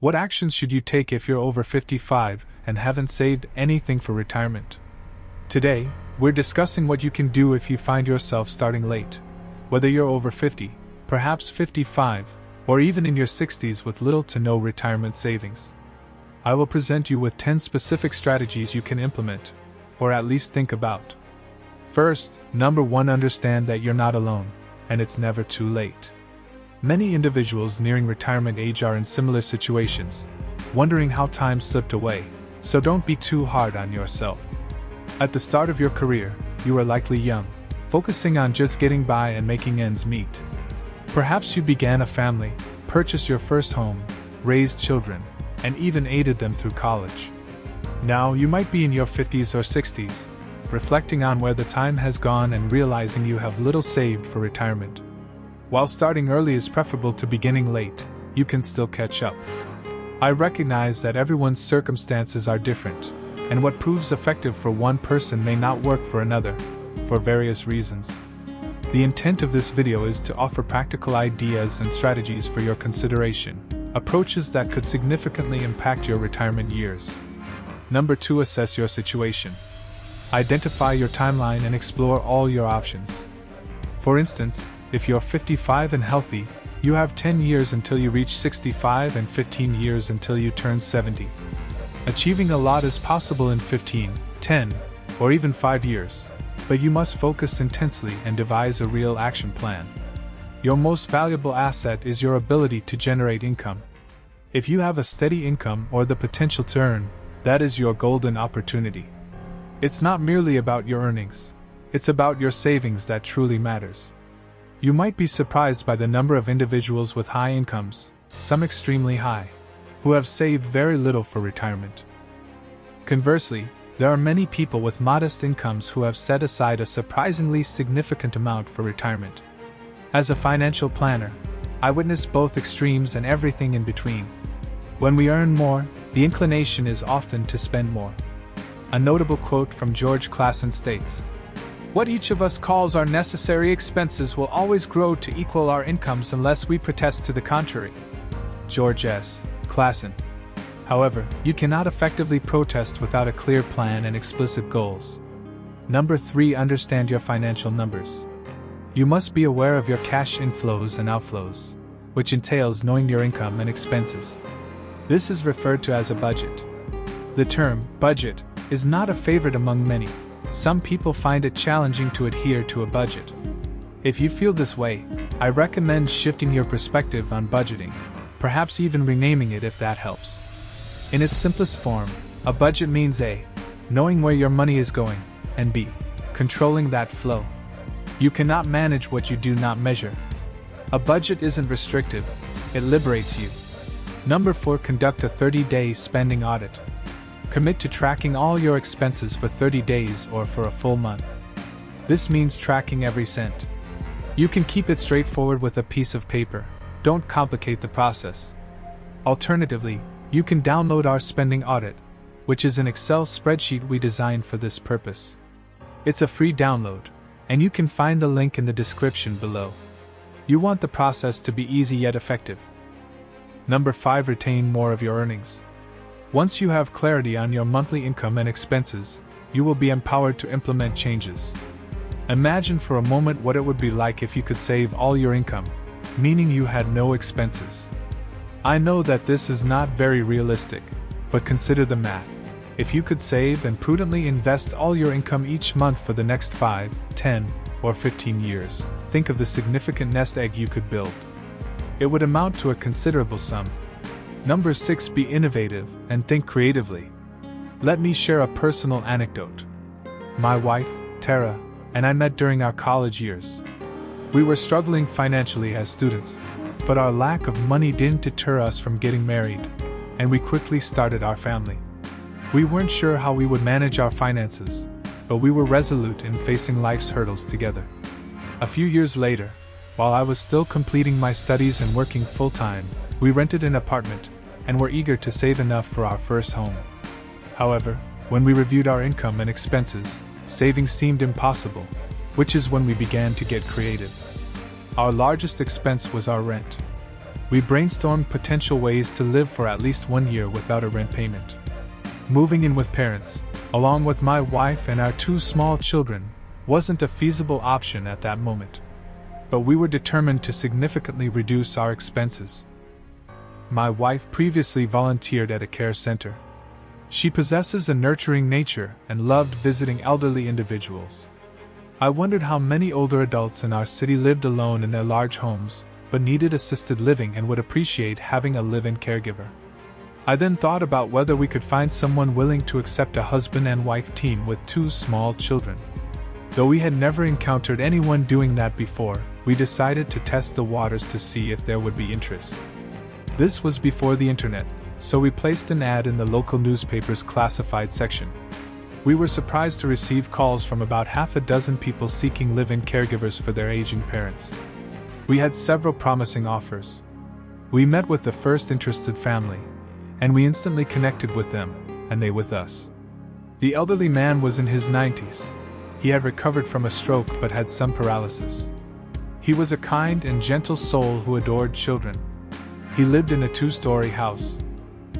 What actions should you take if you're over 55 and haven't saved anything for retirement? Today, we're discussing what you can do if you find yourself starting late. Whether you're over 50, perhaps 55, or even in your 60s with little to no retirement savings. I will present you with 10 specific strategies you can implement, or at least think about. First, number 1, understand that you're not alone, and it's never too late. Many individuals nearing retirement age are in similar situations, wondering how time slipped away, so don't be too hard on yourself. At the start of your career, you are likely young, focusing on just getting by and making ends meet. Perhaps you began a family, purchased your first home, raised children, and even aided them through college. Now you might be in your 50s or 60s, reflecting on where the time has gone and realizing you have little saved for retirement. While starting early is preferable to beginning late, you can still catch up. I recognize that everyone's circumstances are different, and what proves effective for one person may not work for another, for various reasons. The intent of this video is to offer practical ideas and strategies for your consideration, approaches that could significantly impact your retirement years. Number 2, assess your situation. Identify your timeline and explore all your options. For instance, if you're 55 and healthy, you have 10 years until you reach 65 and 15 years until you turn 70. Achieving a lot is possible in 15, 10, or even 5 years, but you must focus intensely and devise a real action plan. Your most valuable asset is your ability to generate income. If you have a steady income or the potential to earn, that is your golden opportunity. It's not merely about your earnings, it's about your savings that truly matters. You might be surprised by the number of individuals with high incomes, some extremely high, who have saved very little for retirement. Conversely, there are many people with modest incomes who have set aside a surprisingly significant amount for retirement. As a financial planner, I witness both extremes and everything in between. When we earn more, the inclination is often to spend more. A notable quote from George Clason states, "What each of us calls our necessary expenses will always grow to equal our incomes unless we protest to the contrary." George S. Clason. However, you cannot effectively protest without a clear plan and explicit goals. Number 3, understand your financial numbers. You must be aware of your cash inflows and outflows, which entails knowing your income and expenses. This is referred to as a budget. The term budget is not a favorite among many. Some people find it challenging to adhere to a budget. If you feel this way, I recommend shifting your perspective on budgeting, perhaps even renaming it if that helps. In its simplest form, a budget means A, knowing where your money is going, and B, controlling that flow. You cannot manage what you do not measure. A budget isn't restrictive, it liberates you. Number 4, conduct a 30-day spending audit. Commit to tracking all your expenses for 30 days or for a full month. This means tracking every cent. You can keep it straightforward with a piece of paper. Don't complicate the process. Alternatively, you can download our spending audit, which is an Excel spreadsheet we designed for this purpose. It's a free download, and you can find the link in the description below. You want the process to be easy yet effective. Number 5, retain more of your earnings. Once you have clarity on your monthly income and expenses, you will be empowered to implement changes. Imagine for a moment what it would be like if you could save all your income, meaning you had no expenses. I know that this is not very realistic, but consider the math. If you could save and prudently invest all your income each month for the next 5, 10, or 15 years, think of the significant nest egg you could build. It would amount to a considerable sum. Number 6, be innovative and think creatively. Let me share a personal anecdote. My wife, Tara, and I met during our college years. We were struggling financially as students, but our lack of money didn't deter us from getting married, and we quickly started our family. We weren't sure how we would manage our finances, but we were resolute in facing life's hurdles together. A few years later, while I was still completing my studies and working full-time, we rented an apartment and were eager to save enough for our first home. However, when we reviewed our income and expenses, saving seemed impossible, which is when we began to get creative. Our largest expense was our rent. We brainstormed potential ways to live for at least 1 year without a rent payment. Moving in with parents, along with my wife and our 2 small children, wasn't a feasible option at that moment. But we were determined to significantly reduce our expenses. My wife previously volunteered at a care center. She possesses a nurturing nature and loved visiting elderly individuals. I wondered how many older adults in our city lived alone in their large homes, but needed assisted living and would appreciate having a live-in caregiver. I then thought about whether we could find someone willing to accept a husband and wife team with 2 small children. Though we had never encountered anyone doing that before, we decided to test the waters to see if there would be interest. This was before the internet, so we placed an ad in the local newspaper's classified section. We were surprised to receive calls from about half a dozen people seeking live-in caregivers for their aging parents. We had several promising offers. We met with the first interested family, and we instantly connected with them, and they with us. The elderly man was in his 90s. He had recovered from a stroke but had some paralysis. He was a kind and gentle soul who adored children. He lived in a 2-story house.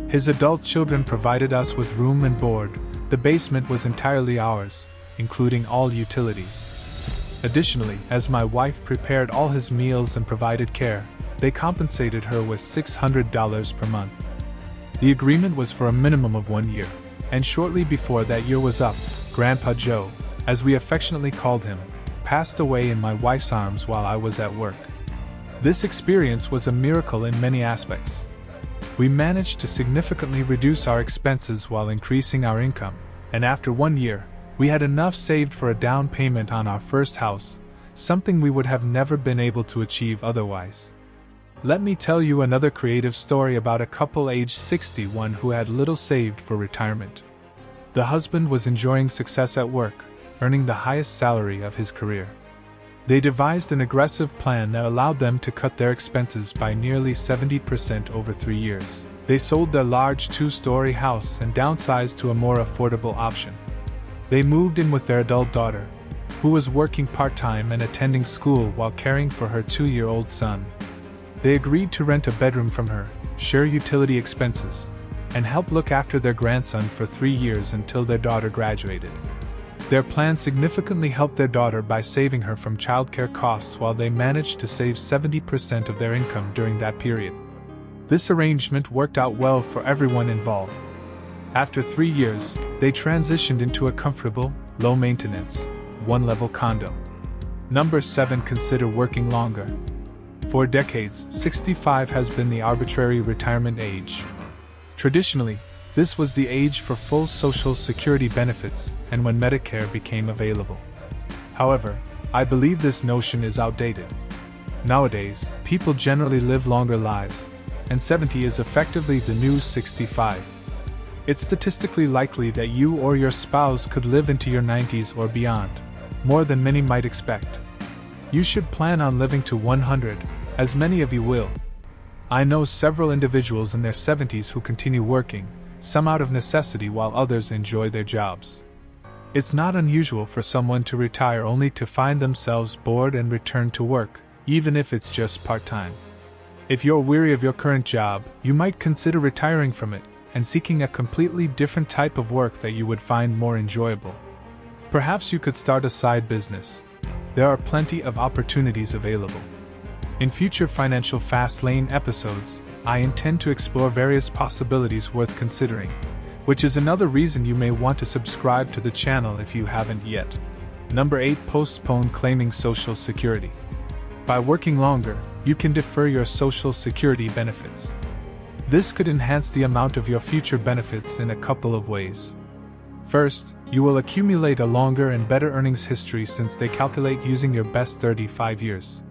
His adult children provided us with room and board. The basement was entirely ours, including all utilities. Additionally, as my wife prepared all his meals and provided care, they compensated her with $600 per month. The agreement was for a minimum of 1 year, and shortly before that year was up, Grandpa Joe, as we affectionately called him, passed away in my wife's arms while I was at work. This experience was a miracle in many aspects. We managed to significantly reduce our expenses while increasing our income, and after 1 year, we had enough saved for a down payment on our first house, something we would have never been able to achieve otherwise. Let me tell you another creative story about a couple aged 61 who had little saved for retirement. The husband was enjoying success at work, earning the highest salary of his career. They devised an aggressive plan that allowed them to cut their expenses by nearly 70% over 3 years. They sold their large 2-story house and downsized to a more affordable option. They moved in with their adult daughter, who was working part-time and attending school while caring for her 2-year-old son. They agreed to rent a bedroom from her, share utility expenses, and help look after their grandson for 3 years until their daughter graduated. Their plan significantly helped their daughter by saving her from childcare costs while they managed to save 70% of their income during that period. This arrangement worked out well for everyone involved. After 3 years, they transitioned into a comfortable, low-maintenance, 1-level condo. Number 7. Consider working longer. For decades, 65 has been the arbitrary retirement age. Traditionally, this was the age for full Social Security benefits and when Medicare became available. However, I believe this notion is outdated. Nowadays, people generally live longer lives, and 70 is effectively the new 65. It's statistically likely that you or your spouse could live into your 90s or beyond, more than many might expect. You should plan on living to 100, as many of you will. I know several individuals in their 70s who continue working, some out of necessity while others enjoy their jobs. It's not unusual for someone to retire only to find themselves bored and return to work, even if it's just part-time. If you're weary of your current job, you might consider retiring from it and seeking a completely different type of work that you would find more enjoyable. Perhaps you could start a side business. There are plenty of opportunities available. In future Financial Fast Lane episodes, I intend to explore various possibilities worth considering, which is another reason you may want to subscribe to the channel if you haven't yet. Number 8. Postpone claiming Social Security. By working longer, you can defer your Social Security benefits. This could enhance the amount of your future benefits in a couple of ways. First, you will accumulate a longer and better earnings history since they calculate using your best 35 years.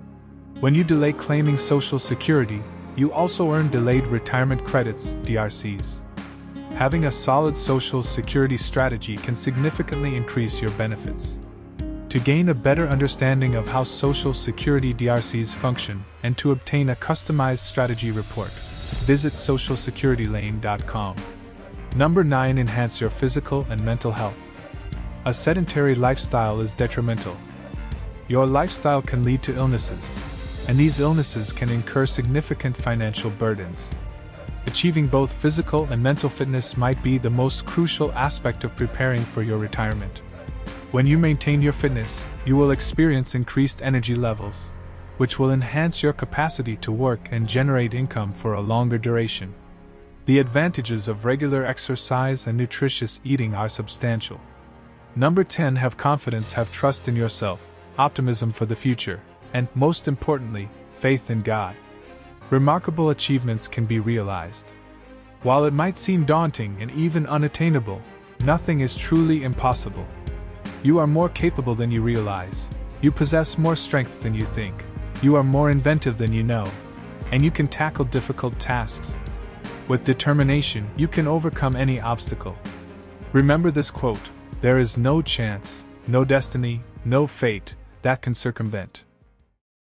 When you delay claiming Social Security, you also earn delayed retirement credits, DRCs. Having a solid Social Security strategy can significantly increase your benefits. To gain a better understanding of how Social Security DRCs function and to obtain a customized strategy report, visit socialsecuritylane.com. Number 9. Enhance your physical and mental health. A sedentary lifestyle is detrimental. Your lifestyle can lead to illnesses. and these illnesses can incur significant financial burdens. Achieving both physical and mental fitness might be the most crucial aspect of preparing for your retirement. When you maintain your fitness, you will experience increased energy levels, which will enhance your capacity to work and generate income for a longer duration. The advantages of regular exercise and nutritious eating are substantial. Number 10. Have confidence, have trust in yourself, optimism for the future, and, most importantly, faith in God. Remarkable achievements can be realized. While it might seem daunting and even unattainable, nothing is truly impossible. You are more capable than you realize. You possess more strength than you think. You are more inventive than you know. And you can tackle difficult tasks. With determination, you can overcome any obstacle. Remember this quote: there is no chance, no destiny, no fate that can circumvent